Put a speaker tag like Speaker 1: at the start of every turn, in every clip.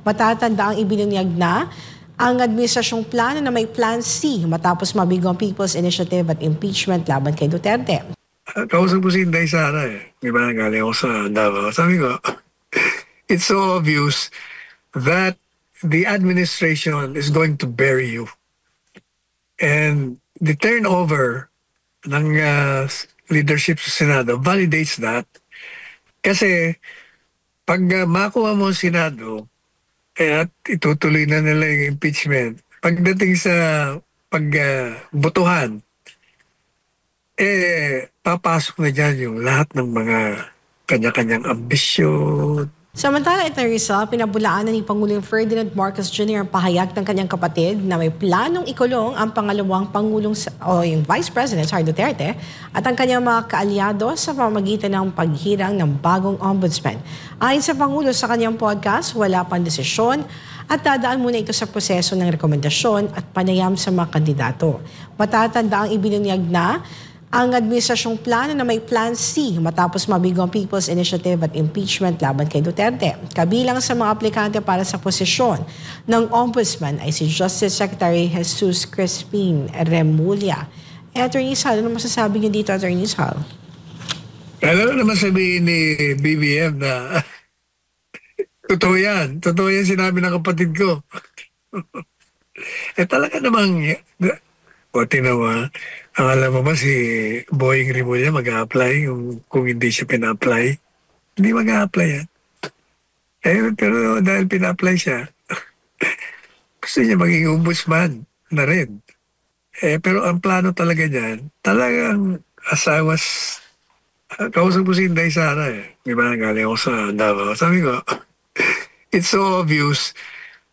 Speaker 1: Matatanda ang ibinunyag na ang administrasyong plano na may Plan C matapos mabigo ang People's Initiative at impeachment laban kay Duterte.
Speaker 2: Kausap ko si Inday Sara Di ba, galing ako sa Davao. Sabi ko, it's so obvious that the administration is going to bury you. And the turnover ng leadership sa Senado validates that. Kasi pag makuha mo ang Senado, at itutuloy na nila yung impeachment, pagdating sa pagbutuhan, papasok na dyan yung lahat ng mga kanya-kanyang ambisyon.
Speaker 1: Samantala, Attorney Rizal, pinabulaanan ni Pangulong Ferdinand Marcos Jr. ang pahayag ng kanyang kapatid na may planong ikulong ang pangalawang Pangulong o yung Vice President Sara Duterte at ang kanyang mga kaalyado sa pamamagitan ng paghirang ng bagong ombudsman. Ayon sa Pangulo sa kanyang podcast, wala pang desisyon at dadaan muna ito sa proseso ng rekomendasyon at panayam sa mga kandidato. Matatanda ang ibinunyag na ang administrasyong plano na may Plan C matapos mabigo ang People's Initiative at impeachment laban kay Duterte. Kabilang sa mga aplikante para sa posisyon ng Ombudsman ay si Justice Secretary Jesus Crispin Remulla. Attorney Sal, ano masasabi niyo dito, Attorney Sal?
Speaker 2: Alam naman sabihin ni BBM na totoo yan. Totoo yan sinabi ng kapatid ko. Talaga namang o tinawa, ang alam mo ba si Boying Remulla mag-a-apply kung hindi siya pina-apply? Hindi mag-a-apply yan. Pero dahil pina-apply siya, gusto niya maging ombudsman na rin. Pero ang plano talaga niyan, talagang asawas, kausap ko si Inday Sara Di ba, galing ako sa Davao. Sabi ko, it's so obvious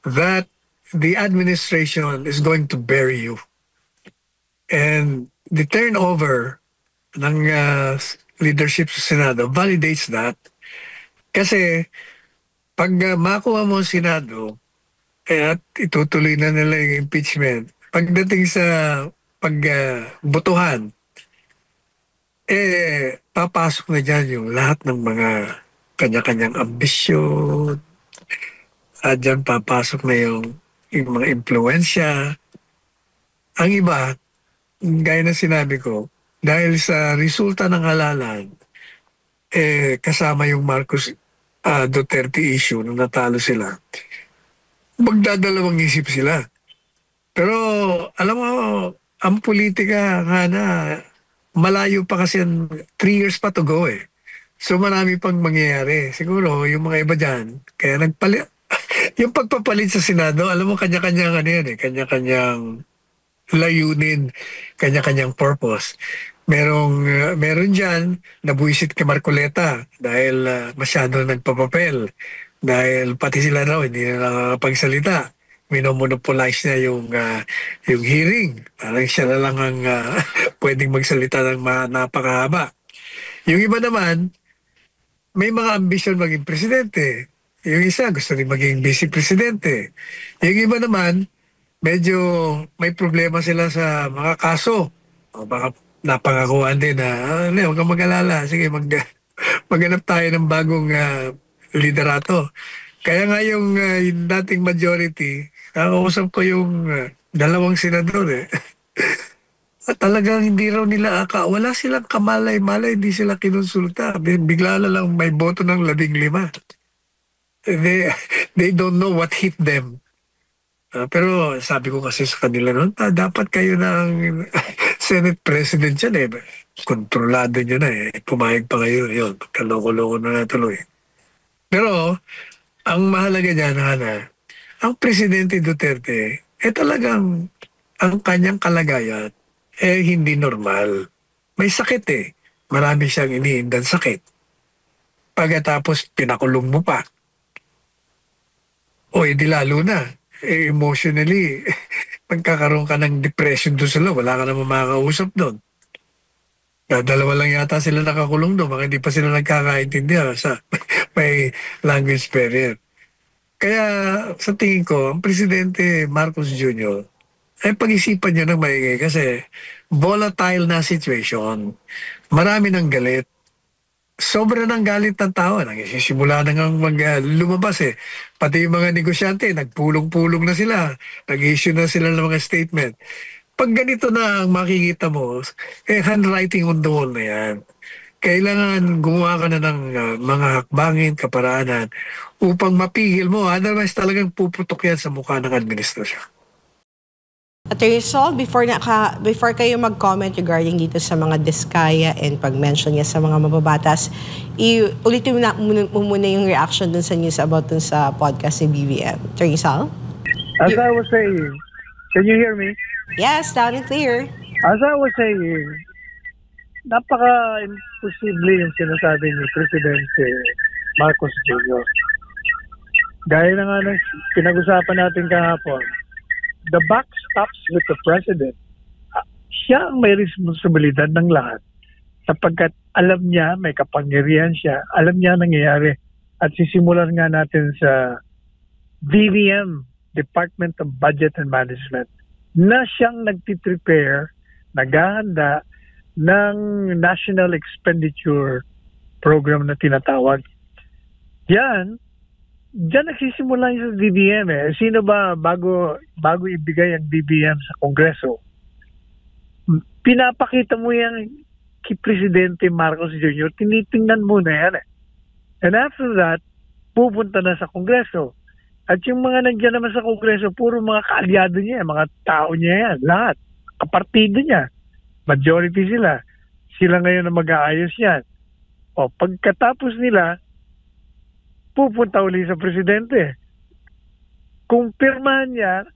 Speaker 2: that the administration is going to bury you. And the turnover ng leadership sa Senado validates that. Kasi pag makuha mo ang Senado, at itutuloy na nila yung impeachment, pagdating sa pagbutuhan, papasok na dyan yung lahat ng mga kanya-kanyang ambisyon. At dyan papasok na yung mga impluensya. Ang iba, gaya na sinabi ko, dahil sa resulta ng halalan, kasama yung Marcos Duterte issue nung natalo sila, magdadalawang isip sila. Pero alam mo, ang politika nga na, malayo pa kasi 3 years pa to go So marami pang mangyayari. Siguro yung mga iba dyan, kaya nagpalit, yung pagpapalit sa Senado, alam mo kanya-kanyang kanya-kanyang layunin, kanya-kanyang purpose. Meron dyan, nabuisit kay Marcoleta dahil masyado nagpapapel. Dahil pati sila raw, hindi na nakakapagsalita. Minomonopolize niya yung hearing. Parang siya na lang ang pwedeng magsalita ng napakahaba. Yung iba naman, may mga ambisyon maging presidente. Yung isa, gusto rin maging vice-presidente. Yung iba naman, medyo may problema sila sa mga kaso. O baka napangakuan din na, huwag kang mag-alala. Sige, maghanap tayo ng bagong liderato. Kaya nga yung dating majority, nakausap ko yung dalawang senador At talagang hindi raw nila wala silang kamalay-malay, hindi sila kinonsulta. Bigla na lang may boto ng 15. They don't know what hit them. Pero sabi ko kasi sa kanila noon, dapat kayo ng Senate President yan Kontrolado nyo na Pumayag pa kayo. Yun, kaloko-loko na natuloy. Pero, ang mahalaga dyan, Hana, ang Presidente Duterte, talagang ang kanyang kalagayan, hindi normal. May sakit Marami siyang iniindan sakit. Pagkatapos, pinakulong mo pa. O, di lalo na. Emotionally, magkakaroon ka ng depression doon sa loob. Wala ka naman makakausap doon. Dalawa lang yata sila nakakulong doon. Baka hindi pa sila nagkakaintindihan sa may language barrier. Kaya sa tingin ko, ang Presidente Marcos Jr. ay pag-isipan niya ng maingay kasi volatile na situation. Marami ng galit sobra ng galit ng tao. Nagsisimula na lumabas eh. Pati yung mga negosyante, nagpulong-pulong na sila. Nag-issue na sila ng mga statement. Pag ganito na ang makikita mo, handwriting on the wall na yan. Kailangan gumawa ka na ng mga hakbangin, kaparaanan upang mapigil mo. Otherwise talagang puputok yan sa mukha ng administrasyon.
Speaker 1: Attorney Sol, before kayo mag-comment regarding dito sa mga diskaya and pag-mention niya sa mga mababatas, ulitin mo muna yung reaction dun sa news about dun sa podcast ni BBM. Attorney Sol?
Speaker 3: As I was saying, can you hear me?
Speaker 1: Yes, loud and clear.
Speaker 3: As I was saying, napaka-imposible yung sinasabi ni Presidente Marcos Jr. Gaya na nga ng pinag-usapan natin kahapon, the buck stops with the President. Siya ang may responsibilidad ng lahat sapagkat alam niya, may kapangyarihan siya, alam niya nangyayari. At sisimulan nga natin sa DBM, Department of Budget and Management, na siyang nagtiprepare, naghahanda ng National Expenditure Program na tinatawag. Diyan nagsisimula yung sa DBM eh. Sino ba bago ibigay ang DBM sa Kongreso? Pinapakita mo yan kay Presidente Marcos Jr., tinitingnan muna yan eh. And after that, pupunta na sa Kongreso. At yung mga nandiyan naman sa Kongreso, puro mga kaalyado niya, mga tao niya yan, lahat. Kapartido niya. Majority sila. Sila ngayon na mag-aayos yan. O pagkatapos nila, pupunta uli sa Presidente. Kung pirmahan niya,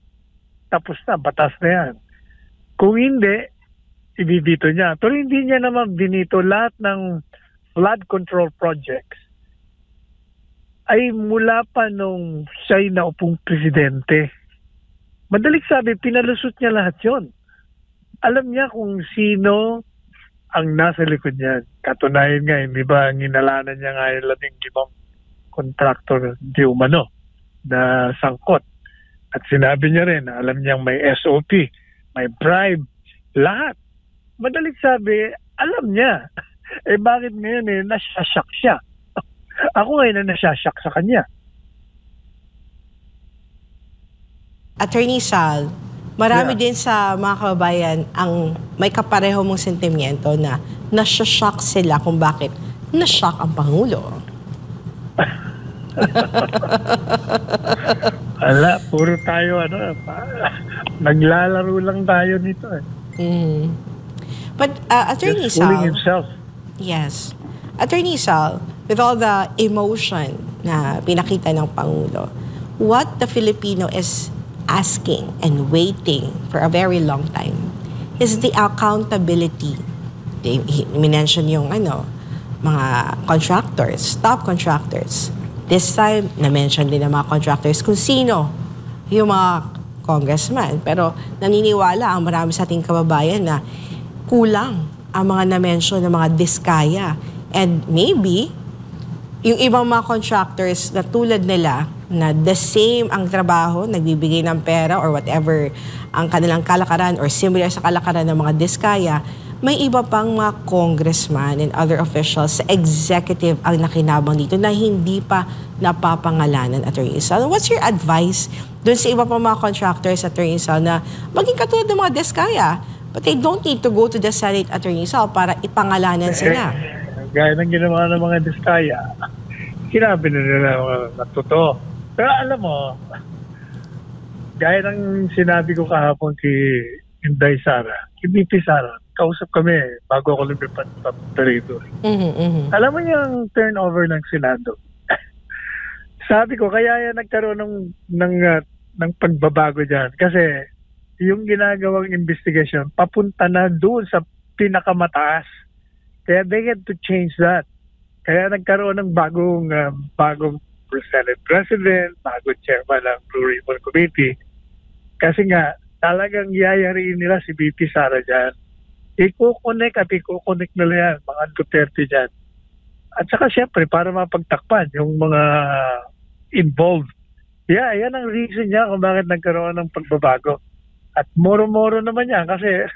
Speaker 3: tapos na, batas na yan. Kung hindi, ibibito niya. Pero hindi niya naman binito lahat ng flood control projects ay mula pa nung siya'y naupong Presidente. Madaling sabi, pinalusot niya lahat yon. Alam niya kung sino ang nasa likod niya. Katunayan nga, hindi ba ang inalanan niya nga yung 15 contractor di umano na sangkot. At sinabi niya rin, alam niyang may SOP, may bribe, lahat. Madaling sabi, alam niya. Eh bakit ngayon nasasyak siya? Ako ngayon na nasasyak sa kanya.
Speaker 1: Attorney Sal, marami din sa mga kababayan ang may kapareho mong sentimiento na nasasyak sila kung bakit nasyak ang Pangulo.
Speaker 3: Ala, puro tayo naglalaro lang tayo nito eh.
Speaker 1: But Attorney
Speaker 3: Just
Speaker 1: Sal,
Speaker 3: fooling himself.
Speaker 1: yes, Attorney Sal, with all the emotion na pinakita ng Pangulo, what the Filipino is asking and waiting for a very long time is the accountability. Minention yung mga contractors, top contractors. This time, na-mention din ng mga contractors kung sino yung mga congressman. Pero naniniwala ang marami sa ating kababayan na kulang ang mga na-mention ng mga diskaya. And maybe, yung ibang mga contractors na tulad nila, na the same ang trabaho, nagbibigay ng pera or whatever ang kanilang kalakaran or similar sa kalakaran ng mga diskaya, may iba pang mga congressman and other officials sa executive ang nakinabang dito na hindi pa napapangalanan, Attorney Sal. What's your advice dun sa iba pang mga contractors, Attorney Sal, na maging katulad ng mga diskaya, but they don't need to go to the Senate, Attorney Sal, para ipangalanan sila?
Speaker 3: Gaya ng ginawa ng mga diskaya, sinabi na nila na totoo. Pero alam mo, gaya ng sinabi ko kahapon kay Inday Sara, kay BP Sara, kausap kami bago ako lumipat sa rito. Alam mo yung turnover ng Senado? Sabi ko, kaya yan nagkaroon ng pagbabago dyan. Kasi yung ginagawang investigation, papunta na doon sa pinakamataas. Kaya they had to change that. Kaya nagkaroon ng bagong Senate President, bagong chairman ng Blue Ribbon Committee. Kasi nga, talagang yayariin nila si BP Sara dyan. Iko-connect nila yan, mga Duterte dyan. At saka syempre, para mapagtakpan yung mga involved. Yeah, yan ang reason niya kung bakit nagkaroon ng pagbabago. At moro-moro naman yan kasi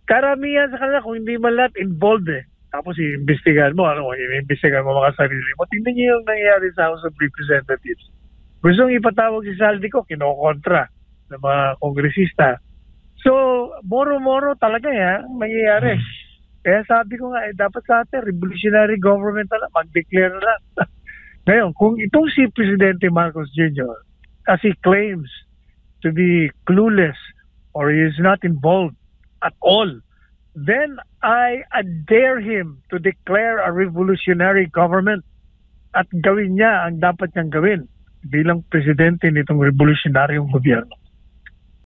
Speaker 3: karamihan sa kanila kung hindi man lahat involved eh. tapos iimbestigahan mo, iimbestigahan mo mga sarili mo. Tingnan niyo yung nangyayari sa House of Representatives. Gustong ipatawag si Saldico, kinokontra ng mga kongresista. So, moro-moro talaga yan mangyayari. Kaya sabi ko nga, dapat sa atin, revolutionary government na lang, mag-declare na lang. Ngayon, kung itong si Presidente Marcos Jr., as he claims to be clueless or he is not involved at all, then I dare him to declare a revolutionary government at gawin niya ang dapat niyang gawin bilang presidente nitong revolutionaryong gobyerno.